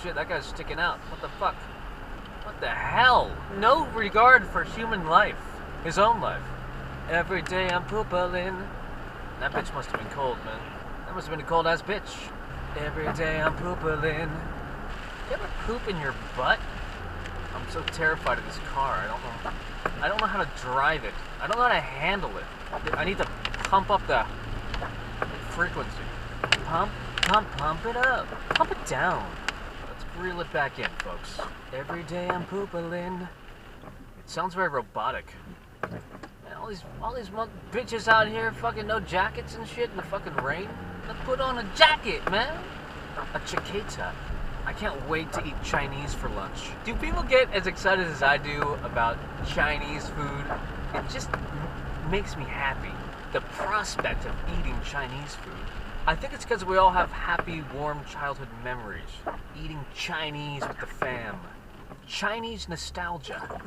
shit, that guy's sticking out. What the fuck? What the hell? No regard for human life. His own life. Every day I'm poopalin'. That bitch must have been cold, man. That must have been a cold ass bitch. Every day I'm poopalin'. You ever poop in your butt? I'm so terrified of this car. I don't know how to drive it. I don't know how to handle it. I need to pump up the frequency. Pump it up. Pump it down. Let's reel it back in, folks. Every day I'm poopalin'. It sounds very robotic. Man, all these bitches out here, fucking no jackets and shit in the fucking rain. Let's put on a jacket, man. A chaqueta. I can't wait to eat Chinese for lunch. Do people get as excited as I do about Chinese food? It just makes me happy. The prospect of eating Chinese food. I think it's because we all have happy, warm childhood memories. Eating Chinese with the fam. Chinese nostalgia.